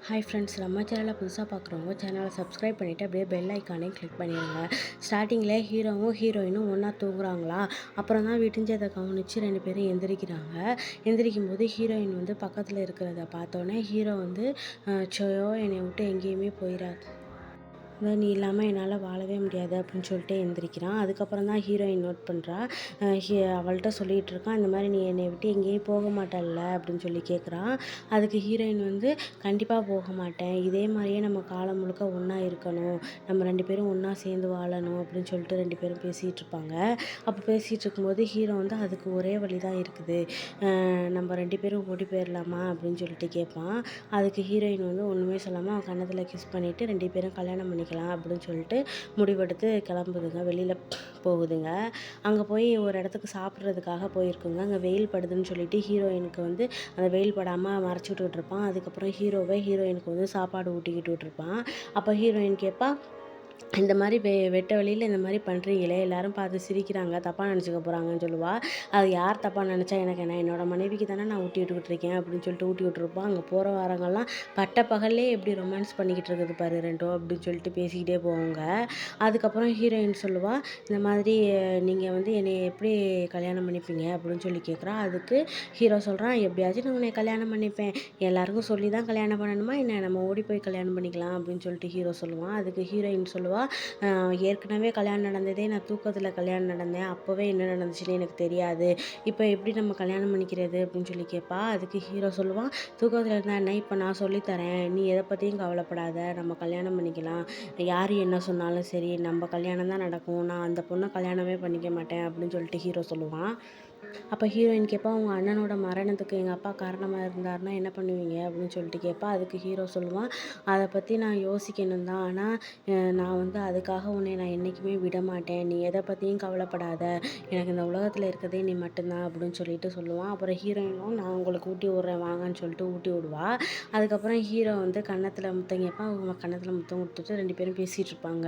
Hi friends, நம்ம சேனலை புதுசாக பார்க்குறவங்க சேனலை சப்ஸ்கிரைப் பண்ணிவிட்டு அப்படியே பெல் ஐக்கானையும் கிளிக் பண்ணிடுங்க. ஸ்டார்டிங்கில் ஹீரோவும் ஹீரோயினும் ஒன்றா தூங்குறாங்களா, அப்புறம் தான் விடிஞ்சதை கவனித்து 2 பேரும் எந்திரிக்கிறாங்க. எந்திரிக்கும் போது ஹீரோயின் வந்து பக்கத்தில் இருக்கிறத பார்த்தோன்னே ஹீரோ வந்து "சோயோ என்னை விட்டு எங்கேயுமே போயிடாது, நீ இல்லாமல் என்னால் வாழவே முடியாது" அப்படின்னு சொல்லிட்டு எந்திரிக்கிறான். அதுக்கப்புறம் தான் ஹீரோயின் நோட் பண்ணுறா. அவள்கிட்ட சொல்லிகிட்டு இருக்கான், இந்த மாதிரி "நீ என்னை விட்டு எங்கேயும் போக மாட்டல்ல" அப்படின்னு சொல்லி கேட்குறான். அதுக்கு ஹீரோயின் வந்து "கண்டிப்பாக போக மாட்டேன், இதே மாதிரியே நம்ம காலம் முழுக்க ஒன்றா இருக்கணும், நம்ம 2 பேரும் ஒன்றா சேர்ந்து வாழணும்" அப்படின்னு சொல்லிட்டு 2 பேரும் பேசிகிட்டு இருப்பாங்க. அப்போ பேசிகிட்டு இருக்கும்போது ஹீரோ வந்து "அதுக்கு ஒரே வழி தான் இருக்குது, நம்ம 2 பேரும் ஓடி போயிடலாமா" அப்படின்னு சொல்லிட்டு கேட்பான். அதுக்கு ஹீரோயின் வந்து ஒன்றுமே சொல்லாமல் அவன் கன்னத்தில் கிஸ் பண்ணிவிட்டு 2 பேரும் கல்யாணம் பண்ணிக்கலாம் அப்படின்னு சொல்லிட்டு முடிவெடுத்து கிளம்புதுங்க, வெளியில் போகுதுங்க. அங்கே போய் ஒரு இடத்துக்கு சாப்பிட்றதுக்காக போயிருக்குங்க. அங்கே வெயில் படுதுன்னு சொல்லிட்டு ஹீரோயினுக்கு வந்து அந்த வெயில் படாமல் மறைச்சி விட்டுக்கிட்டு இருப்பான். அதுக்கப்புறம் ஹீரோயினுக்கு வந்து சாப்பாடு ஊட்டிக்கிட்டு விட்டுருப்பான். அப்போ ஹீரோயின் கேட்பா, இந்த மாதிரி வெட்ட வெளியில் இந்த மாதிரி பண்ணுறீங்களே, எல்லாரும் பார்த்து சிரிக்கிறாங்க, தப்பாக நினச்சிக்க போகிறாங்கன்னு சொல்லுவாள். அது யார் தப்பாக நினச்சா எனக்கு என்ன, என்னோடய மனைவிக்கு தானே நான் ஊட்டி விட்டுக்கிட்டு இருக்கேன் அப்படின்னு சொல்லிட்டு ஊட்டி விட்டுருப்பான். அங்கே போகிற வாரங்கள்லாம் பட்ட பகல்லே எப்படி ரொமான்ஸ் பண்ணிக்கிட்டு இருக்குது பாரு ரெண்டும் அப்படின்னு சொல்லிட்டு பேசிக்கிட்டே போவாங்க. அதுக்கப்புறம் ஹீரோயின் சொல்லுவாள், இந்த மாதிரி நீங்கள் வந்து என்னை எப்படி கல்யாணம் பண்ணிப்பீங்க அப்படின்னு சொல்லி கேட்குறா. அதுக்கு ஹீரோ சொல்கிறான், எப்படியாச்சும் நான் உன்னை கல்யாணம் பண்ணிப்பேன், எல்லாருக்கும் சொல்லி தான் கல்யாணம் பண்ணணுமா என்ன, நம்ம ஓடி போய் கல்யாணம் பண்ணிக்கலாம் அப்படின்னு சொல்லிட்டு ஹீரோ சொல்லுவான். அதுக்கு ஹீரோயின் சொல்லுவாள், ஏற்கனவே கல்யாணம் நடந்ததே நான் தூக்கத்தில் கல்யாணம் நடந்தேன், அப்போவே என்ன நடந்துச்சுன்னு எனக்கு தெரியாது, இப்போ எப்படி நம்ம கல்யாணம் பண்ணிக்கிறது அப்படின்னு சொல்லி கேட்பா. அதுக்கு ஹீரோ சொல்லுவான், தூக்கத்தில் இருந்தால் என்ன, இப்போ நான் சொல்லித்தரேன், நீ எதை பற்றியும் கவலைப்படாத, நம்ம கல்யாணம் பண்ணிக்கலாம், யார் என்ன சொன்னாலும் சரி நம்ம கல்யாணம் தான் நடக்கும், நான் அந்த பொண்ணை கல்யாணமே பண்ணிக்க மாட்டேன் அப்படின்னு சொல்லிட்டு ஹீரோ சொல்லுவான். அப்போ ஹீரோயின் கேட்பா, உங்கள் அண்ணனோட மரணத்துக்கு எங்கள் அப்பா காரணமாக இருந்தாருன்னா என்ன பண்ணுவீங்க அப்படின்னு சொல்லிட்டு கேட்பா. அதுக்கு ஹீரோ சொல்லுவான், அதை பற்றி நான் யோசிக்கணும் தான், ஆனால் நான் வந்து அதுக்காக உன்னை நான் என்றைக்குமே விட மாட்டேன், நீ எதை பற்றியும் கவலைப்படாத, எனக்கு இந்த உலகத்தில் இருக்கிறதே நீ மட்டும்தான் அப்படின்னு சொல்லிட்டு சொல்லுவான். அப்புறம் ஹீரோயினும் நான் உங்களுக்கு ஊட்டி விட்றேன் வாங்கன்னு சொல்லிட்டு ஊட்டி விடுவா. அதுக்கப்புறம் ஹீரோ வந்து கன்னத்தில் முத்தம் கேட்பான், அவங்க கன்னத்தில் முத்தம் கொடுத்துட்டு 2 பேரும் பேசிகிட்டு இருப்பாங்க.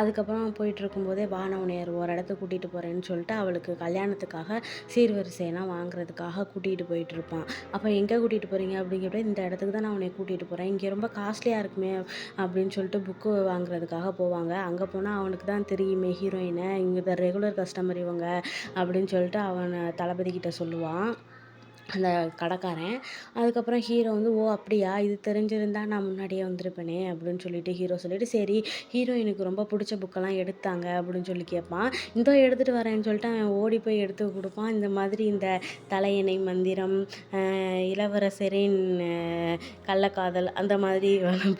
அதுக்கப்புறம் போயிட்டு இருக்கும்போதே வா நான் உன்னை ஒரு இடத்துக்கு கூட்டிகிட்டு போகிறேன்னு சொல்லிட்டு அவளுக்கு கல்யாணத்துக்காக சீர்வரிசையெல்லாம் வாங்குறதுக்காக கூட்டிகிட்டு போயிட்டு இருப்பான். அப்போ எங்கே கூட்டிகிட்டு போகிறீங்க அப்படிங்கிறப்ப, இந்த இடத்துக்கு தான் நான் உன்னை கூட்டிகிட்டு போகிறேன், இங்கே ரொம்ப காஸ்ட்லியாக இருக்குமே அப்படின்னு சொல்லிட்டு புக்கு வாங்குறதுக்காக போவாங்க. அங்கே போனால் அவனுக்கு தான் தெரியுமே ஹீரோயினை, இங்கே ரெகுலர் கஸ்டமர் இவங்க அப்படின்னு சொல்லிட்டு அவன் தளபதிக்கிட்ட சொல்லுவான் அந்த கடைக்காரன். அதுக்கப்புறம் ஹீரோ வந்து ஓ அப்படியா, இது தெரிஞ்சிருந்தா நான் முன்னாடியே வந்திருப்பேனே அப்படின்னு சொல்லிட்டு ஹீரோ சொல்லிட்டு சரி ஹீரோயினுக்கு ரொம்ப பிடிச்ச புக்கெல்லாம் எடுத்தாங்க அப்படின்னு சொல்லி கேட்பான். இதோ எடுத்துகிட்டு வரேன்னு சொல்லிட்டு அவன் ஓடி போய் எடுத்து கொடுப்பான். இந்த மாதிரி இந்த தலையணை மந்திரம், இளவரசரின் கள்ளக்காதல், அந்த மாதிரி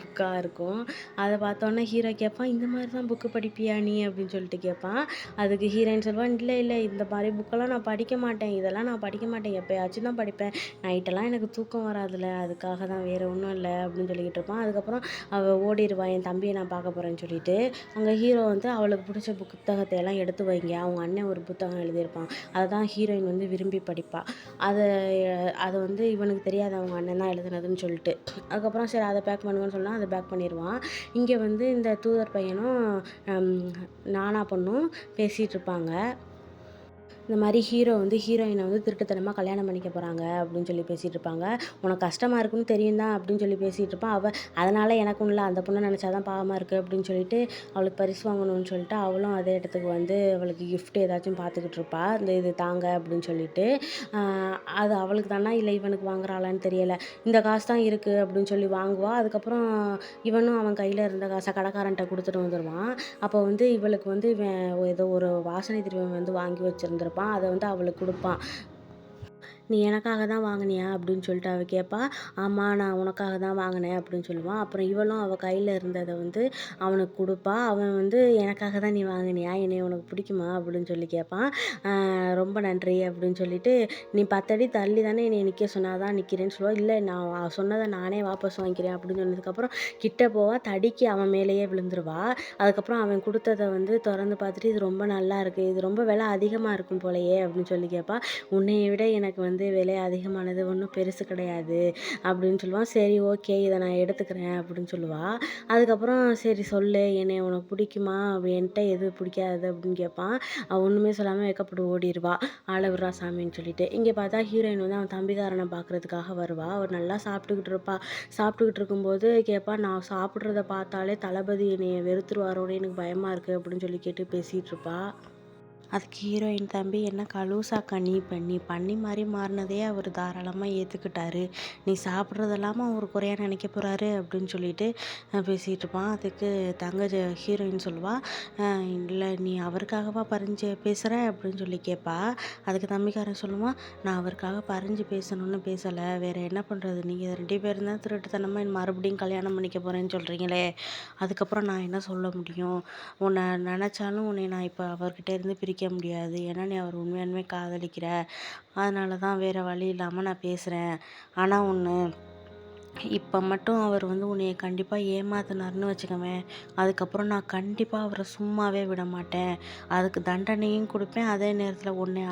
புக்காக இருக்கும். அதை பார்த்தோன்னே ஹீரோ கேட்பான், இந்த மாதிரி தான் புக்கு படிப்பியா நீ அப்படின்னு சொல்லிட்டு கேட்பான். அதுக்கு ஹீரோயின் சொல்லுவான், இல்லை இல்லை இந்த மாதிரி புக்கெல்லாம் நான் படிக்க மாட்டேன், இதெல்லாம் நான் படிக்க மாட்டேன், எப்போயாச்சும் தான் படிப்பேன், நைட்டெல்லாம் எனக்கு தூக்கம் வராதுல, அதுக்காக தான், வேறு ஒன்றும் இல்லை அப்படின்னு சொல்லிக்கிட்டு இருப்பான். அதுக்கப்புறம் அவள் ஓடிடுவான், என் தம்பியை நான் பார்க்க போகிறேன்னு சொல்லிட்டு. அங்கே ஹீரோ வந்து அவளுக்கு பிடிச்ச புத்தகத்தை எல்லாம் எடுத்து வைங்க, அவங்க அண்ணன் ஒரு புத்தகம் எழுதியிருப்பான், அதை தான் ஹீரோயின் வந்து விரும்பி படிப்பாள். அதை அதை வந்து இவனுக்கு தெரியாது அவங்க அண்ணன் தான் எழுதுனதுன்னு சொல்லிட்டு. அதுக்கப்புறம் சரி அதை பேக் பண்ணுங்கன்னு சொன்னால் அதை பேக் பண்ணிடுவான். இங்கே வந்து இந்த தூதர் பையனும் நானா பொண்ணும் பேசிகிட்டு இருப்பாங்க. இந்த மாதிரி ஹீரோ வந்து ஹீரோயினை வந்து திருட்டுத்தனமாக கல்யாணம் பண்ணிக்க போகிறாங்க அப்படின்னு சொல்லி பேசிகிட்டு இருப்பாங்க. உனக்கு கஷ்டமாக இருக்குன்னு தெரியும் தான் அப்படின்னு சொல்லி பேசிகிட்டு இருப்பான். அவள் அதனால் எனக்கும் இல்லை, அந்த பொண்ணை நினச்சா தான் பாவமாக இருக்குது அப்படின்னு சொல்லிட்டு அவளுக்கு பரிசு வாங்கணும்னு சொல்லிட்டு அவளும் அதே இடத்துக்கு வந்து அவளுக்கு கிஃப்ட் ஏதாச்சும் பார்த்துக்கிட்டு இருப்பாள். இந்த இது தாங்க அப்படின்னு சொல்லிட்டு அது அவளுக்கு தானா இல்லை இவனுக்கு வாங்குறாளான்னு தெரியலை, இந்த காசு தான் இருக்குது அப்படின்னு சொல்லி வாங்குவாள். அதுக்கப்புறம் இவனும் அவன் கையில் இருந்த காசை கடைக்காரன்ட்ட கொடுத்துட்டு வந்துடுவான். அப்போ வந்து இவளுக்கு வந்து இவன் ஏதோ ஒரு வாசனை திரவியம் வந்து வாங்கி வச்சுருந்துருப்பான், அதை வந்து அவளுக்கு கொடுப்பான். நீ எனக்காக தான் வாங்கினியா அப்படின்னு சொல்லிட்டு அவள் கேட்பா. ஆமாம் நான் உனக்காக தான் வாங்கினேன் அப்படின்னு சொல்லுவான். அப்புறம் இவளும் அவள் கையில் இருந்ததை வந்து அவனுக்கு கொடுப்பா. அவன் வந்து எனக்காக தான் நீ வாங்கினியா, என்னை உனக்கு பிடிக்குமா அப்படின்னு சொல்லி கேட்பான். ரொம்ப நன்றி அப்படின்னு சொல்லிட்டு, நீ 10 அடி தள்ளி தானே என்னை நிற்க சொன்னால் தான் நிற்கிறேன்னு சொல்லுவாள். இல்லை நான் சொன்னதை நானே வாபஸ் வாங்கிக்கிறேன் அப்படின்னு சொன்னதுக்கப்புறம் கிட்ட போவா, தடிக்கி அவன் மேலேயே விழுந்துருவா. அதுக்கப்புறம் அவன் கொடுத்ததை வந்து திறந்து பார்த்துட்டு இது ரொம்ப நல்லா இருக்குது, இது ரொம்ப விலை அதிகமாக இருக்கும் போலையே அப்படின்னு சொல்லி கேட்பா. உன்னைய விட எனக்கு வந்து வந்து விலை அதிகமானது ஒன்றும் பெருசு கிடையாது அப்படின்னு சொல்லுவான். சரி ஓகே இதை நான் எடுத்துக்கிறேன் அப்படின்னு சொல்லுவாள். அதுக்கப்புறம் சரி சொல்லு என்னை உனக்கு பிடிக்குமா என்கிட்ட எது பிடிக்காது அப்படின்னு கேட்பான். அவள் ஒன்றுமே சொல்லாமல் வெக்கப்பட்டு ஓடிடுவா. ஆள விட்றா சாமின்னு சொல்லிட்டு. இங்கே பார்த்தா ஹீரோயின் வந்து அவன் தம்பிக்காரனை பார்க்குறதுக்காக வருவா. அவர் நல்லா சாப்பிட்டுக்கிட்டு இருப்பா. சாப்பிட்டுக்கிட்டு இருக்கும்போது கேட்பா, நான் சாப்பிட்றத பார்த்தாலே தளபதி என்னைய வெறுத்துருவாரோன்னு எனக்கு பயமாக இருக்குது அப்படின்னு சொல்லி கேட்டு பேசிகிட்டு இருப்பா. அதுக்கு ஹீரோயின் தம்பி என்னக்கா லூசாக்கா நீ பண்ணி மாதிரி மாறினதே அவர் தாராளமாக ஏற்றுக்கிட்டாரு. நீ சாப்பிட்றதெல்லாம அவர் குறையா நினைக்க போகிறாரு அப்படின்னு சொல்லிட்டு பேசிகிட்டு இருப்பான். அதுக்கு ஹீரோயின் சொல்லுவா, இல்லை நீ அவருக்காகவா பறிஞ்சு பேசுகிற அப்படின்னு சொல்லி கேட்பா. அதுக்கு தம்பிக்காரன் சொல்லுவான், நான் அவருக்காக பறிஞ்சு பேசணும்னு பேசலை, வேறு என்ன பண்ணுறது, நீங்கள் 2 பேரும் தான் திருட்டுத்தனமாக மறுபடியும் கல்யாணம் பண்ணிக்க போகிறேன்னு சொல்கிறீங்களே, அதுக்கப்புறம் நான் என்ன சொல்ல முடியும்? உன்னை நினச்சாலும் உன்னை நான் இப்போ அவர்கிட்ட இருந்து பிரிக்க முடியாது. ஏன்னா நீ அவர் உண்மையாலுமே காதலிக்கிற. அதனால தான் வேறு வழி இல்லாமல் நான் பேசுகிறேன். ஆனால் ஒன்று, இப்போ மட்டும் அவர் வந்து உன்னைய கண்டிப்பாக ஏமாத்தினார்னு வச்சுக்கவேன், அதுக்கப்புறம் நான் கண்டிப்பாக அவரை சும்மாவே விட மாட்டேன். அதுக்கு தண்டனையும் கொடுப்பேன். அதே நேரத்தில் உன்னை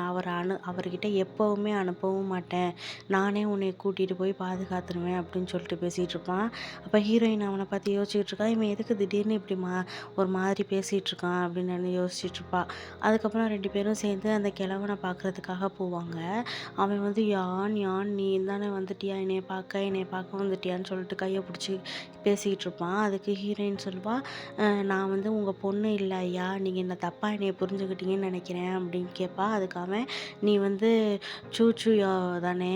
அவர்கிட்ட எப்போவுமே அனுப்பவும் மாட்டேன். நானே உன்னை கூட்டிகிட்டு போய் பாதுகாத்துருவேன் அப்படின்னு சொல்லிட்டு பேசிகிட்டு இருப்பான். அப்போ ஹீரோயின் அவனை பார்த்து யோசிச்சுட்டு இருக்கா. இவன் எதுக்கு திடீர்னு இப்படி ஒரு மாதிரி பேசிகிட்டு இருக்கான் அப்படின்னு யோசிச்சுட்டு இருப்பா. அதுக்கப்புறம் 2 பேரும் சேர்ந்து அந்த கிழவனை பார்க்குறதுக்காக போவாங்க. அவன் வந்து யான் யான் நீ தானே வந்துட்டியா என்னைய பார்க்க வந்துட்டியான்னு சொல்லிட்டு கையை பிடிச்சி பேசிக்கிட்டு இருப்பான். அதுக்கு ஹீரோயின் சொல்லுவா, நான் வந்து உங்கள் பொண்ணு இல்லை ஐயா, நீங்கள் என்ன தப்பாக என்னைய புரிஞ்சுக்கிட்டீங்கன்னு நினைக்கிறேன் அப்படின்னு கேட்பா. அதுக்கு அவன், நீ வந்து சூச்சுயா தானே,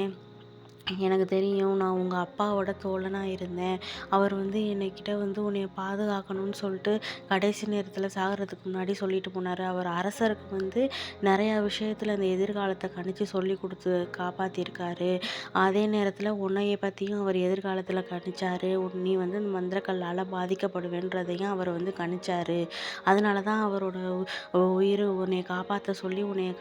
எனக்கு தெரியும். நான் உங்கள் அப்பாவோட தோழனாக இருந்தேன். அவர் வந்து என்கிட்ட வந்து உன்னைய பாதுகாக்கணும்னு சொல்லிட்டு கடைசி நேரத்தில் சாகிறதுக்கு முன்னாடி சொல்லிட்டு போனார். அவர் அரசருக்கு வந்து நிறையா விஷயத்தில் அந்த எதிர்காலத்தை கணிச்சு சொல்லி கொடுத்து காப்பாற்றிருக்காரு. அதே நேரத்தில் உன்னைய பற்றியும் அவர் எதிர்காலத்தில் கணிச்சார். நீ வந்து இந்த மந்திரக்கல்லால் பாதிக்கப்படுவேன்றதையும் அவர் வந்து கணிச்சார். அதனால தான் அவரோட உயிர் உன்னை காப்பாற்ற சொல்லி உன்னைய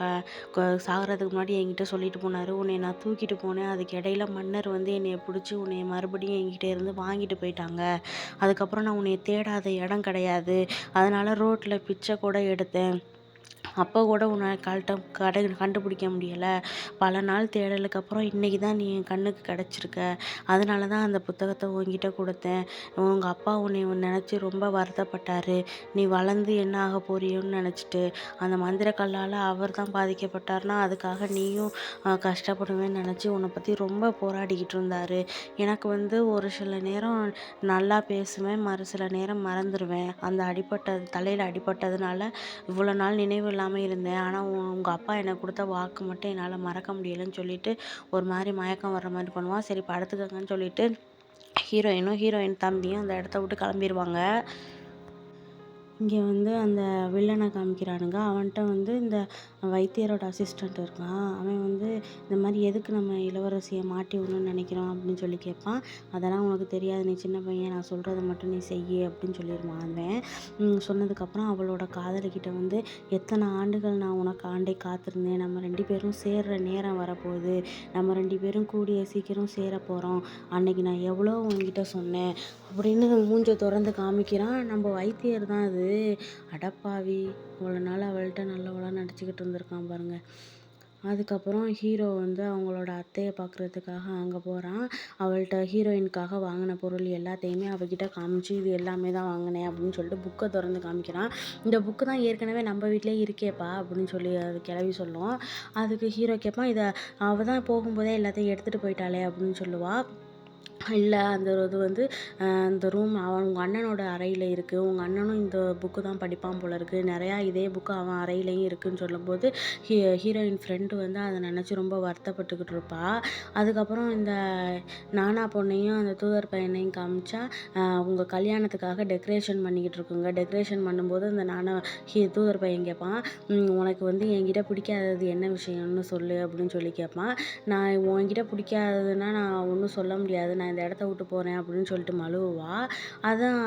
சாகிறதுக்கு முன்னாடி என்கிட்ட சொல்லிட்டு போனார். உன்னை நான் தூக்கிட்டு போனேன். அதுக்கு இடையில மன்னர் வந்து என்னைய பிடிச்சி உன்னைய மறுபடியும் என்கிட்ட இருந்து வாங்கிட்டு போயிட்டாங்க. அதுக்கப்புறம் நான் உன்னைய தேடாத இடம் கிடையாது. அதனால ரோட்டில் பிச்சை கூட எடுத்தேன். அப்போ கூட உன்னை கண்டுபிடிக்க முடியலை. பல நாள் தேடலுக்கு அப்புறம் இன்றைக்கி தான் நீ என் கண்ணுக்கு கிடச்சிருக்க. அதனால தான் அந்த புத்தகத்தை உன்கிட்ட கொடுத்தேன். உங்கள் அப்பா உன்னை நினச்சி ரொம்ப வருத்தப்பட்டார். நீ வளர்ந்து என்ன ஆக போறியோன்னு நினச்சிட்டு. அந்த மந்திரக்கல்லால் அவர் தான் பாதிக்கப்பட்டார்னா அதுக்காக நீயும் கஷ்டப்படுவேன்னு நினச்சி உன்னை பற்றி ரொம்ப போராடிக்கிட்டு இருந்தார். எனக்கு வந்து ஒரு சில நேரம் நல்லா பேசுவேன், சில நேரம் மறந்துடுவேன். அந்த தலையில் அடிபட்டதுனால இவ்வளோ நாள் நினைவு இல்லாமல் இருந்தேன். ஆனால் உங்கள் அப்பா எனக்கு கொடுத்த வாக்கு மட்டும் என்னால் மறக்க முடியலைன்னு சொல்லிட்டு ஒரு மாதிரி மயக்கம் வர்ற மாதிரி பண்ணுவான். சரி படுத்துக்கங்கன்னு சொல்லிட்டு ஹீரோயின் தம்பியும் அந்த இடத்த விட்டு கிளம்பிடுவாங்க. இங்கே வந்து அந்த வில்லனை காமிக்கிறானுங்க. அவன்கிட்ட வந்து இந்த வைத்தியரோட அசிஸ்டண்ட் இருக்கான். அவன் வந்து இந்த மாதிரி எதுக்கு நம்ம இளவரசியை மாட்டி விடணும்னு நினைக்கிறோம் அப்படின்னு சொல்லி கேட்பான். அதெல்லாம் உனக்கு தெரியாது, நீ சின்ன பையன், நான் சொல்கிறத மட்டும் நீ செய்யு அப்படின்னு சொல்லிடுவான். அவன் சொன்னதுக்கப்புறம் அவளோட காதலிக்கிட்ட வந்து, எத்தனை ஆண்டுகள் நான் உனக்கு காத்திருந்தேன், நம்ம 2 பேரும் சேர்ற நேரம் வரப்போகுது, நம்ம 2 பேரும் கூடிய சீக்கிரம் சேர போகிறோம், அன்னைக்கு நான் எவ்வளோ உங்ககிட்ட சொன்னேன் அப்படின்னு மூஞ்ச திறந்து காமிக்கிறான். நம்ம வைத்தியர் தான் அது. அடப்பாவி, இவ்வளோ நாள் அவள்கிட்ட நல்லவளாக நடிச்சுக்கிட்டு இருந்திருக்கான் பாருங்க. அதுக்கப்புறம் ஹீரோ வந்து அவங்களோட அத்தையை பார்க்குறதுக்காக அங்கே போகிறான். அவள்கிட்ட ஹீரோயினுக்காக வாங்கின பொருள் எல்லாத்தையுமே அவகிட்ட காமிச்சு, இது எல்லாமே தான் வாங்கினேன் அப்படின்னு சொல்லிட்டு புக்கை திறந்து காமிக்கிறான். இந்த புக்கு தான் ஏற்கனவே நம்ம வீட்டிலே இருக்கேப்பா அப்படின்னு சொல்லி அது கிளவி சொல்லும். அதுக்கு ஹீரோ கேட்பான், இதை அவள் தான் போகும்போதே எல்லாத்தையும் எடுத்துகிட்டு போயிட்டாளே அப்படின்னு சொல்லுவாள். இல்லை, அந்த இது வந்து அந்த ரூம் உங்கள் அண்ணனோட அறையில் இருக்குது, உங்கள் அண்ணனும் இந்த புக்கு தான் படிப்பான் போல இருக்குது, நிறையா இதே புக்கு அவன் அறையிலையும் இருக்குதுன்னு சொல்லும்போது ஹீரோயின் ஃப்ரெண்டு வந்து அதை நினச்சி ரொம்ப வருத்தப்பட்டுக்கிட்டு இருப்பா. அதுக்கப்புறம் இந்த நானா பொண்ணையும் அந்த தூதர் பையனையும் காமிச்சா, உங்கள் கல்யாணத்துக்காக டெக்கரேஷன் பண்ணிக்கிட்டு இருக்குங்க. டெக்கரேஷன் பண்ணும்போது அந்த தூதர் பையன் கேட்பான், உனக்கு வந்து என்கிட்ட பிடிக்காதது என்ன விஷயம்னு சொல்லு அப்படின்னு சொல்லி கேட்பான். நான் உன்கிட்ட பிடிக்காததுன்னா நான் ஒன்றும் சொல்ல முடியாது, நான் இந்த இடத்த விட்டு போகிறேன் அப்படின்னு சொல்லிட்டு மழுவா.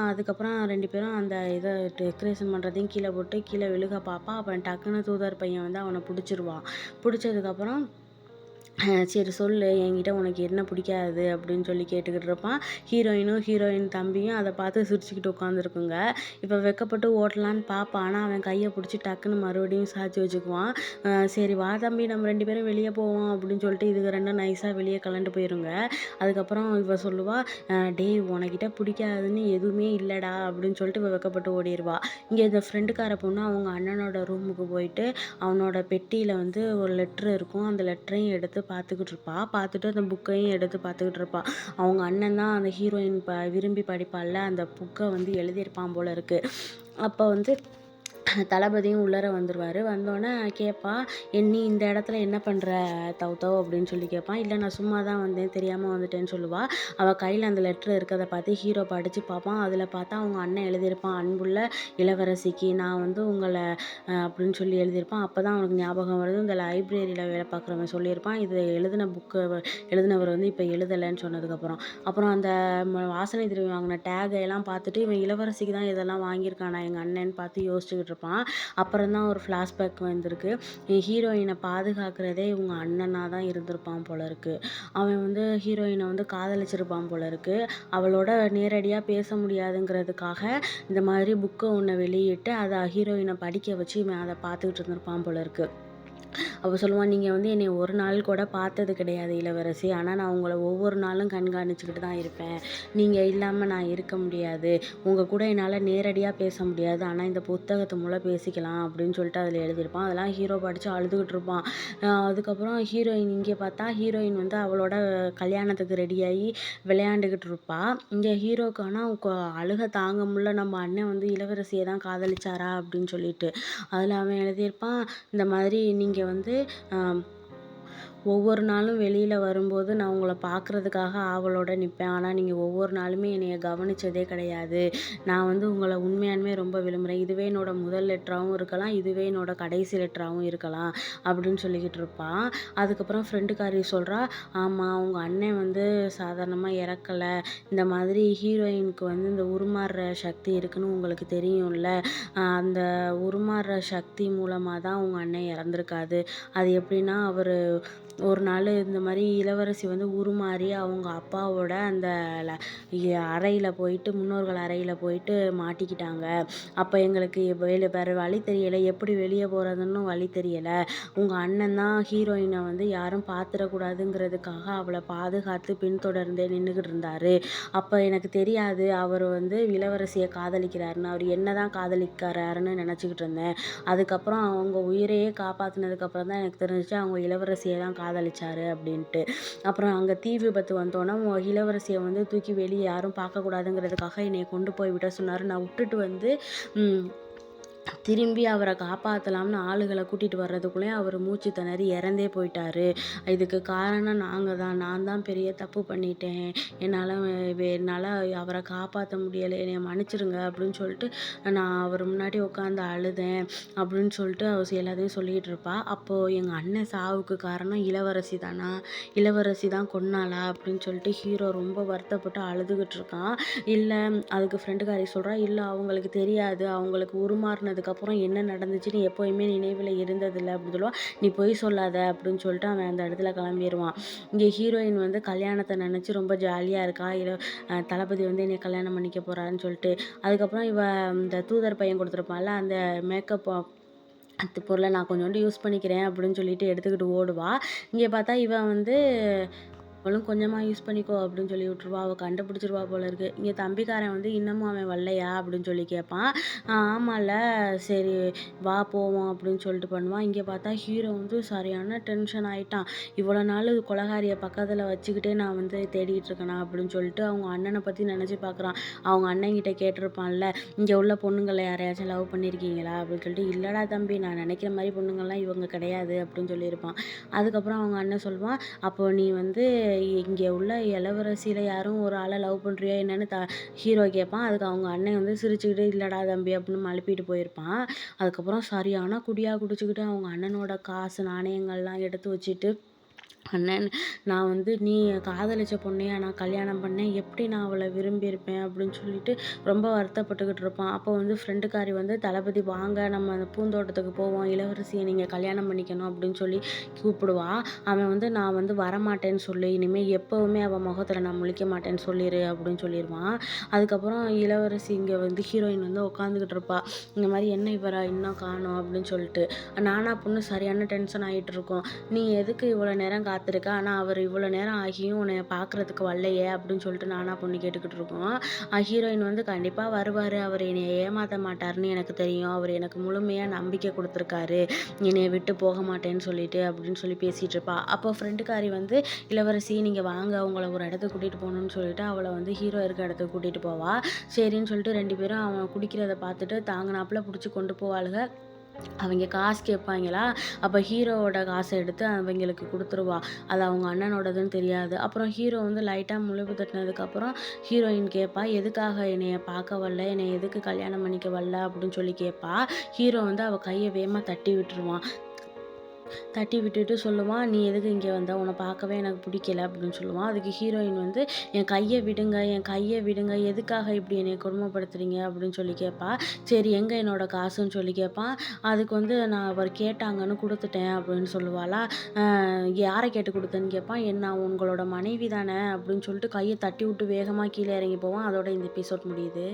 அதுக்கப்புறம் 2 பேரும் அந்த இதை டெக்கரேஷன் பண்ணுறதையும் கீழே போட்டு கீழே விழுக பார்ப்பா. அப்புறம் டக்குன்னு தூதர் பையன் வந்து அவனை பிடிச்சிருவான். பிடிச்சதுக்கப்புறம் சரி சொல்லு என்கிட்ட உனக்கு என்ன பிடிக்காது அப்படின்னு சொல்லி கேட்டுக்கிட்டு இருப்பான். ஹீரோயின் தம்பியும் அதை பார்த்து சிரிச்சுக்கிட்டு உட்காந்துருக்குங்க. இப்போ வெக்கப்பட்டு ஓட்டலான்னு பார்ப்பான். ஆனால் அவன் கையை பிடிச்சி டக்குன்னு மறுபடியும் சாய்ச்சி வச்சுக்குவான். சரி வா தம்பி நம்ம 2 பேரும் வெளியே போவோம் அப்படின்னு சொல்லிட்டு இதுங்க ரெண்டும் நைஸாக வெளியே கலண்டு போயிருங்க. அதுக்கப்புறம் இவ சொல்லுவா, டேய் உனக்கிட்ட பிடிக்காதுன்னு எதுவுமே இல்லைடா அப்படின்னு சொல்லிட்டு இவ வெக்கப்பட்டு ஓடிடுவா. இங்கே இந்த ஃப்ரெண்டுக்கார பொண்ணு அவங்க அண்ணனோட ரூமுக்கு போயிட்டு அவனோட பெட்டியில் வந்து ஒரு லெட்ரு இருக்கும். அந்த லெட்டரையும் எடுத்து பார்த்துக்கிட்டு இருப்பா. பார்த்துட்டு அந்த புக்கையும் எடுத்து பார்த்துக்கிட்டு இருப்பா. அவங்க அண்ணன் தான் அந்த ஹீரோயின் விரும்பி படிப்பாள்ல அந்த புக்கை வந்து எழுதியிருப்பான் போல இருக்கு. அப்போ வந்து தளபதியும் உள்ளார வந்துருவார். வந்தோடனே கேட்பா, நீ இந்த இடத்துல என்ன பண்ணுற தவ் அப்படின்னு சொல்லி கேட்பான். இல்லை நான் சும்மா தான் வந்தேன், தெரியாமல் வந்துட்டேன்னு சொல்லுவாள். அவள் கையில் அந்த லெட்ரு இருக்கிறத பார்த்து ஹீரோ படித்து பார்ப்பான். அதில் பார்த்தா அவங்க அண்ணன் எழுதியிருப்பான், அன்புள்ள இளவரசிக்கு நான் வந்து உங்களை அப்படின்னு சொல்லி எழுதியிருப்பான். அப்போ தான் அவனுக்கு ஞாபகம் வருது, இந்த லைப்ரரியில் வேலை பார்க்குறவன் சொல்லியிருப்பான் இது எழுதினவர் வந்து இப்போ எழுதலைன்னு சொன்னதுக்கப்புறம். அப்புறம் அந்த வாசனை திரவியம் வாங்கின டேகையெல்லாம் பார்த்துட்டு இவன் இளவரசிக்கு தான் இதெல்லாம் வாங்கியிருக்கானா எங்கள் அண்ணன்னு பார்த்து யோசிச்சுக்கிட்டு இருப்பான். அப்புறம் தான் ஒரு ஃப்ளாஷ்பேக் வந்திருக்கு. ஹீரோயினை பாதுகாக்கிறதே இவங்க அண்ணனாக தான் இருந்திருப்பான் போல இருக்கு. அவன் வந்து ஹீரோயினை வந்து காதலிச்சிருப்பான் போல இருக்கு. அவளோட நேரடியாக பேச முடியாதுங்கிறதுக்காக இந்த மாதிரி புக்கை ஒன்று வெளியிட்டு அதை ஹீரோயினை படிக்க வச்சு இவன் அதை பார்த்துக்கிட்டு இருந்திருப்பான் போல இருக்கு. அவ சொல்லுவான், நீங்கள் வந்து என்னை ஒரு நாள் கூட பார்த்தது கிடையாது இளவரசி. ஆனால் நான் உங்களை ஒவ்வொரு நாளும் கண்காணிச்சுக்கிட்டு தான் இருப்பேன். நீங்கள் இல்லாமல் நான் இருக்க முடியாது. உங்கள் கூட என்னால் நேரடியாக பேச முடியாது. ஆனால் இந்த புத்தகத்து மூலம் பேசிக்கலாம் அப்படின்னு சொல்லிட்டு அதில் எழுதியிருப்பான். அதெல்லாம் ஹீரோ படித்து அழுதுகிட்டு இருப்பான். அதுக்கப்புறம் ஹீரோயின் இங்கே பார்த்தா ஹீரோயின் வந்து அவளோட கல்யாணத்துக்கு ரெடியாகி விளையாண்டுக்கிட்டு இருப்பா. இங்கே ஹீரோக்கு ஆனால் அழுக தாங்க முடியல, நம்ம அண்ணன் வந்து இளவரசியை தான் காதலிச்சாரா அப்படின்னு சொல்லிட்டு. அதில் அவன் எழுதியிருப்பான், இந்த மாதிரி நீங்கள் வந்து ஒவ்வொரு நாளும் வெளியில் வரும்போது நான் உங்களை பார்க்குறதுக்காக ஆவலோடு நிற்பேன். ஆனால் நீங்கள் ஒவ்வொரு நாளுமே என்னைய கவனித்ததே கிடையாது. நான் வந்து உங்களை உண்மையாலுமே ரொம்ப விரும்புகிறேன். இதுவே என்னோட முதல் லெட்டராகவும் இருக்கலாம், இதுவே என்னோட கடைசி லெட்டராகவும் இருக்கலாம் அப்படின்னு சொல்லிக்கிட்டு இருப்பான். அதுக்கப்புறம் ஃப்ரெண்டுக்காரி சொல்கிறா, ஆமாம் உங்கள் அண்ணன் வந்து சாதாரணமாக இறக்கலை. இந்த மாதிரி ஹீரோயினுக்கு வந்து இந்த உருமாறுற சக்தி இருக்குன்னு உங்களுக்கு தெரியும்ல. அந்த உருமாறுற சக்தி மூலமாக தான் உங்கள் அண்ணன் இறந்துருக்காது. அது எப்படின்னா அவர் ஒரு நாள் இந்த மாதிரி இளவரசி வந்து உருமாறி அவங்க அப்பாவோட அந்த அறையில் போயிட்டு முன்னோர்கள் அறையில் போயிட்டு மாட்டிக்கிட்டாங்க. அப்போ எங்களுக்கு வேறு வழி தெரியலை, எப்படி வெளியே போகிறதுன்னு வழி தெரியலை. உங்கள் அண்ணன் தான் ஹீரோயினை வந்து யாரும் பார்த்துடக்கூடாதுங்கிறதுக்காக அவளை பாதுகாத்து பின்தொடர்ந்தே நின்றுக்கிட்டு இருந்தார். அப்போ எனக்கு தெரியாது அவர் வந்து இளவரசியை காதலிக்கிறாருன்னு. அவர் என்ன தான் காதலிக்கிறாருன்னு நினச்சிக்கிட்டு இருந்தேன். அதுக்கப்புறம் அவங்க உயிரையே காப்பாற்றினதுக்கப்புறம் தான் எனக்கு தெரிஞ்சிச்சு அவங்க இளவரசியை தான் காதலிச்சாரு அப்படின்ட்டு. அப்புறம் அங்கே தீ விபத்து வந்தோன்னா இளவரசியை வந்து தூக்கி வெளியே யாரும் பார்க்கக்கூடாதுங்கிறதுக்காக என்னை கொண்டு போய் விட சொன்னார். நான் விட்டுட்டு வந்து திரும்பி அவரை காப்பாற்றலாம்னு ஆளுகளை கூட்டிகிட்டு வர்றதுக்குள்ளே அவர் மூச்சு திணறி இறந்தே போயிட்டார். இதுக்கு காரணம் நான் தான் பெரிய தப்பு பண்ணிட்டேன். என்னால் அவரை காப்பாற்ற முடியலை, என்னை மன்னிச்சிருங்க அப்படின்னு சொல்லிட்டு நான் அவர் முன்னாடி உட்காந்து அழுதேன் அப்படின்னு சொல்லிட்டு அவர் எல்லாத்தையும் சொல்லிகிட்டு இருப்பா. அப்போது எங்கள் அண்ணன் சாவுக்கு காரணம் இளவரசி தானா, இளவரசி தான் கொன்னாளா அப்படின்னு சொல்லிட்டு ஹீரோ ரொம்ப வருத்தப்பட்டு அழுதுகிட்டு இருக்கான். இல்லை அதுக்கு ஃப்ரெண்டுக்காரி சொல்கிறா, இல்லை அவங்களுக்கு தெரியாது, அவங்களுக்கு உருமாறினதுக்கப்புறம் என்ன நடந்துச்சுன்னு எப்போயுமே நினைவில் இருந்ததில்லை அப்படின்னு சொல்லுவான். நீ பொய் சொல்லாத அப்படின்னு சொல்லிட்டு அவன் அந்த இடத்துல கிளம்பிடுவான். இங்கே ஹீரோயின் வந்து கல்யாணத்தை நினச்சி ரொம்ப ஜாலியாக இருக்கா. தளபதி வந்து என்னை கல்யாணம் பண்ணிக்க போகிறான்னு சொல்லிட்டு. அதுக்கப்புறம் இந்த தூதர் பையன் கொடுத்துருப்பான்ல அந்த மேக்கப் பொருளை நான் கொஞ்சோண்டு யூஸ் பண்ணிக்கிறேன் அப்படின்னு சொல்லிட்டு எடுத்துக்கிட்டு ஓடுவா. இங்கே பார்த்தா இவன் வந்து அவளும் கொஞ்சமாக யூஸ் பண்ணிக்கோ அப்படின்னு சொல்லி விட்ருவா. அவள் கண்டுபிடிச்சிருவா போல இருக்குது. இங்கே தம்பிக்காரன் வந்து இன்னமும் அவன் வரலையா அப்படின்னு சொல்லி கேட்பான். ஆமாம்ல, சரி வா போவோம் அப்படின்னு சொல்லிட்டு பண்ணுவான். இங்கே பார்த்தா ஹீரோ வந்து சரியான டென்ஷன் ஆகிட்டான். இவ்வளோ நாள் கொலகாரியை பக்கத்தில் வச்சுக்கிட்டே நான் வந்து தேடிக்கிட்டு இருக்கேனா அப்படின்னு சொல்லிட்டு அவங்க அண்ணனை பற்றி நினச்சி பார்க்குறான். அவங்க அண்ணன்கிட்ட கேட்டிருப்பான்ல, இங்கே உள்ள பொண்ணுங்களை யாரையாச்சும் லவ் பண்ணியிருக்கீங்களா அப்படின்னு சொல்லிட்டு. இல்லைடா தம்பி, நான் நினைக்கிற மாதிரி பொண்ணுங்கள்லாம் இவங்க கிடையாது அப்படின்னு சொல்லியிருப்பான். அதுக்கப்புறம் அவங்க அண்ணன் சொல்லுவான், அப்போ நீ வந்து இங்கே உள்ள இளவரசியில் யாரும் ஒரு ஆளை லவ் பண்ணுறியோ என்னன்னு ஹீரோ கேட்பான். அதுக்கு அவங்க அண்ணன் வந்து சிரிச்சுக்கிட்டு இல்லைடா தம்பி அப்படின்னு மழுப்பிட்டு போயிருப்பான். அதுக்கப்புறம் சரியான குடியாக குடிச்சுக்கிட்டு அவங்க அண்ணனோட காசு நாணயங்கள்லாம் எடுத்து வச்சுட்டு அண்ணன் நான் வந்து நீ காதலிச்ச பொண்ணையா நான் கல்யாணம் பண்ணேன், எப்படி நான் அவளை விரும்பியிருப்பேன் அப்படின்னு சொல்லிட்டு ரொம்ப வருத்தப்பட்டுக்கிட்டு இருப்பான். அப்போ வந்து ஃப்ரெண்டுக்காரி வந்து தளபதி வாங்க நம்ம அந்த பூந்தோட்டத்துக்கு போவோம், இளவரசியை நீங்கள் கல்யாணம் பண்ணிக்கணும் அப்படின்னு சொல்லி கூப்பிடுவா. அவன் வந்து நான் வந்து வரமாட்டேன்னு சொல்லு, இனிமேல் எப்போவுமே அவள் முகத்தில் நான் முழிக்க மாட்டேன்னு சொல்லிடு அப்படின்னு சொல்லிடுவான். அதுக்கப்புறம் இளவரசி இங்கே வந்து ஹீரோயின் வந்து உட்காந்துக்கிட்டு இருப்பா. இந்த மாதிரி என்ன இவரா இன்னும் காணோம் அப்படின்னு சொல்லிட்டு நானா பொண்ணு சரியான டென்ஷன் ஆகிட்டு இருக்கோம். நீ எதுக்கு இவ்வளோ நேரம் காத்திருக்க, ஆனால் அவர் இவ்வளோ நேரம் ஆகியும் உன்னை பார்க்குறதுக்கு வரலையே அப்படின்னு சொல்லிட்டு நானா பொண்ணு கேட்டுக்கிட்டு இருக்கோம். ஹீரோயின் வந்து கண்டிப்பாக வருவார், அவர் என்னை ஏமாற்ற மாட்டார்னு எனக்கு தெரியும், அவர் எனக்கு முழுமையாக நம்பிக்கை கொடுத்துருக்காரு, என்னைய விட்டு போக மாட்டேன்னு சொல்லிட்டு அப்படின்னு சொல்லி பேசிகிட்டு இருப்பா. அப்போ ஃப்ரெண்டுக்காரி வந்து இளவரசி நீங்கள் வாங்க உங்களை ஒரு இடத்துக்கு கூட்டிகிட்டு போகணுன்னு சொல்லிட்டு அவளை வந்து ஹீரோ இருக்க இடத்துக்கு கூட்டிகிட்டு போவா. சரின்னு சொல்லிட்டு 2 பேரும் அவன் குடிக்கிறத பார்த்துட்டு தாங்கினாப்புல பிடிச்சி கொண்டு போவாளுங்க. அவங்க காசு கேட்பாங்களா, அப்போ ஹீரோவோட காசை எடுத்து அவங்களுக்கு கொடுத்துருவா. அது அவங்க அண்ணனோடதுன்னு தெரியாது. அப்புறம் ஹீரோ வந்து லைட்டாக முழிப்பு தட்டினதுக்கப்புறம் ஹீரோயின் கேட்பா, எதுக்காக என்னைய பார்க்க வரல, என்னை எதுக்கு கல்யாணம் பண்ணிக்க வரல அப்படின்னு சொல்லி கேட்பா. ஹீரோ வந்து அவள் கையை வேகமாக தட்டி விட்டுருவான். தட்டி விட்டுட்டு சொல்லுவான், நீ எதுக்கு இங்கே வந்த, உன்னை பார்க்கவே எனக்கு பிடிக்கல அப்படின்னு சொல்லுவான். அதுக்கு ஹீரோயின் வந்து என் கையை விடுங்க, என் கையை விடுங்க, எதுக்காக இப்படி என்னை கொடுமைப்படுத்துறீங்க அப்படின்னு சொல்லி கேட்பா. சரி எங்கே என்னோட காசுன்னு சொல்லி கேட்பான். அதுக்கு வந்து நான் அவர் கேட்டாங்கன்னு கொடுத்துட்டேன் அப்படின்னு சொல்லுவாளா. யாரை கேட்டு கொடுத்தேன்னு கேட்பான். என்ன உங்களோட மனைவி தானே அப்படின்னு சொல்லிட்டு கையை தட்டி விட்டு வேகமாக கீழே இறங்கி போவான். அதோட இந்த எபிசோட் முடியுது.